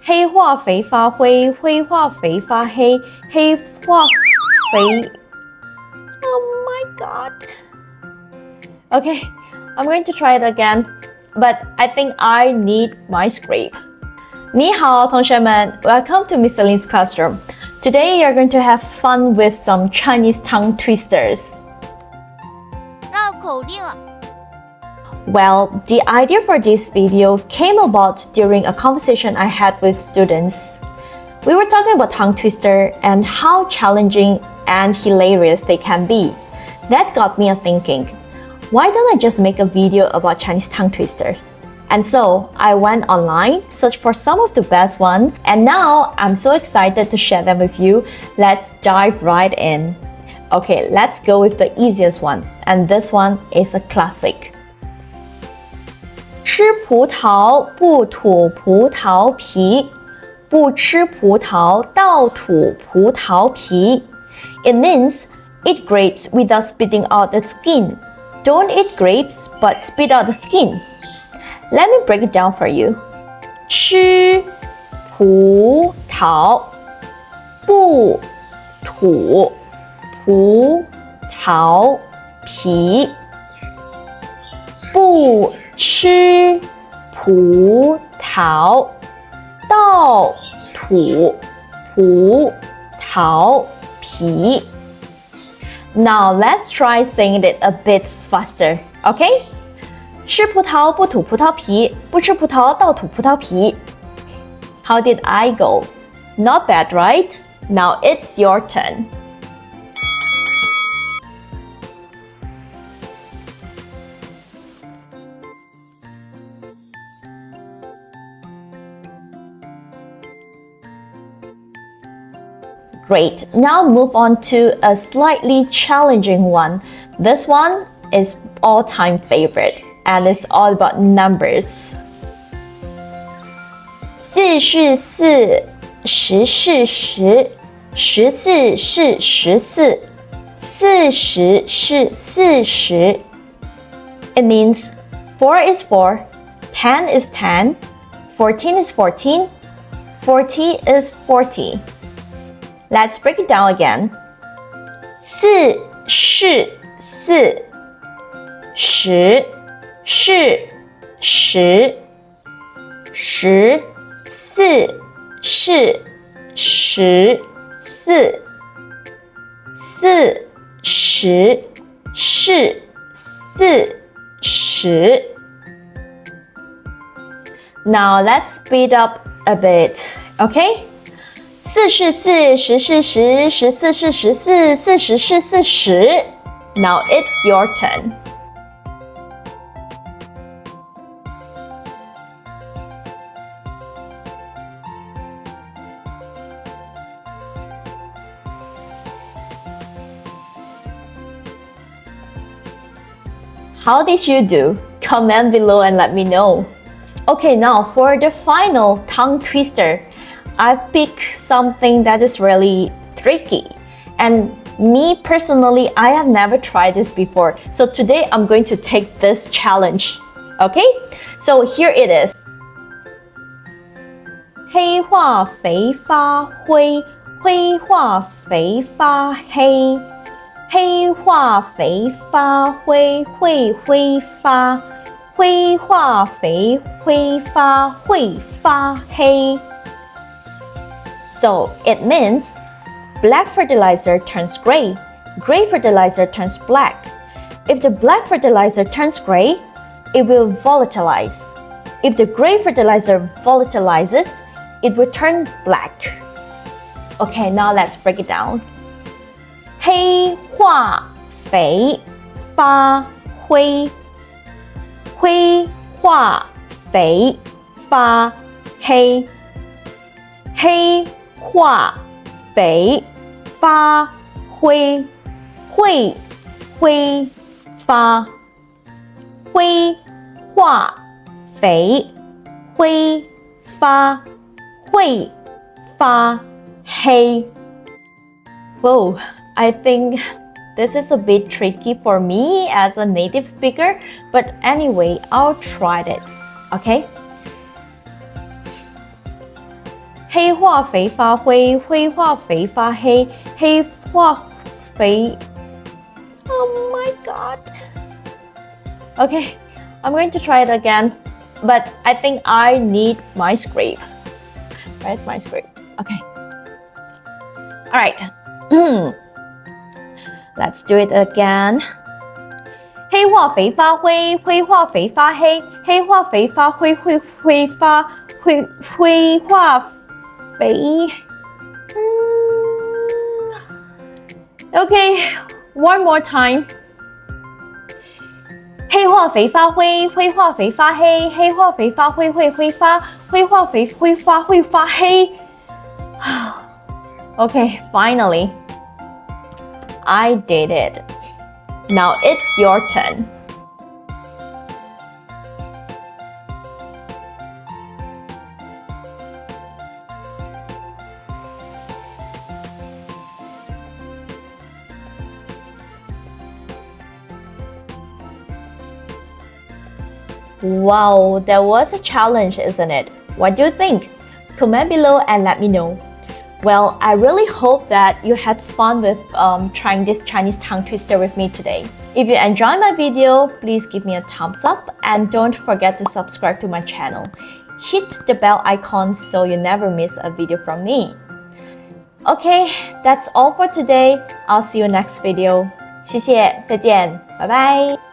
黑化肥发灰，灰化肥发黑，黑化肥。Oh my god. Okay, I'm going to try it again, but I think I need my script. 你好，同学们 Welcome to Miss Celine's classroom. Today you're going to have fun with some Chinese tongue twisters. 绕口令。Well, the idea for this video came about during a conversation I had with students. We were talking about tongue twister and how challenging and hilarious they can be. That got me thinking, why don't I just make a video about Chinese tongue twisters? And so I went online, searched for some of the best ones, and now I'm so excited to share them with you. Let's dive right in. Okay, let's go with the easiest one, and this one is a classic. 吃葡萄不吐葡萄皮，不吃葡萄倒吐葡萄皮。It means eat grapes without spitting out the skin. Don't eat grapes, but spit out the skin. Let me break it down for you. 吃葡萄不吐葡萄皮，不吃葡萄倒吐葡萄皮。Now let's try saying it a bit faster, okay? 吃葡萄不吐葡萄皮，不吃葡萄倒吐葡萄皮。How did I go? Not bad, right? Now it's your turn. Great, now move on to a slightly challenging one. This one is all-time favorite, and it's all about numbers. 4是4，十是10，14是14，40是40。It means 4 is 4, 10 is 10, 14 is 14, 40 is 40. Let's break it down again. 4是4，十是10，14是14，4是40。Now let's speed up a bit, okay? 4是4，10是10，14是14，40是40。Now it's your turn. How did you do? Comment below and let me know. Okay, now for the final tongue twister. I've picked something that is really tricky, and me personally, I have never tried this before. So today I'm going to take this challenge. Okay? So here it is. 黑化肥发灰，灰化肥发黑，黑化肥发灰，会发，灰化肥挥发会发黑。So it means black fertilizer turns gray, gray fertilizer turns black. If the black fertilizer turns gray, it will volatilize. If the gray fertilizer volatilizes, it will turn black. Okay, now let's break it down. 黑化肥发灰，灰化肥发黑，黑化肥发灰，会挥发，灰化肥挥发，会发黑。Whoa, I think this is a bit tricky for me as a native speaker, but anyway, I'll try it, okay? 黑化肥发灰，灰化肥发黑，黑化肥。Oh my god. Okay, I'm going to try it again, but I think I need my script. Where's my script? Okay. All right. Let's do it again. 黑化肥发灰，灰化肥发黑，黑化肥发灰，灰化肥。Okay, one more time. 黑化肥发灰，灰化肥发黑，黑化肥发灰会发，灰化肥会发黑。Okay, finally, I did it. Now it's your turn. Wow, that was a challenge, isn't it? What do you think? Comment below and let me know. Well, I really hope that you had fun with trying this Chinese tongue twister with me today. If you enjoyed my video, please give me a thumbs up and don't forget to subscribe to my channel. Hit the bell icon so you never miss a video from me. Okay, that's all for today. I'll see you next video. 谢谢，再见，拜拜。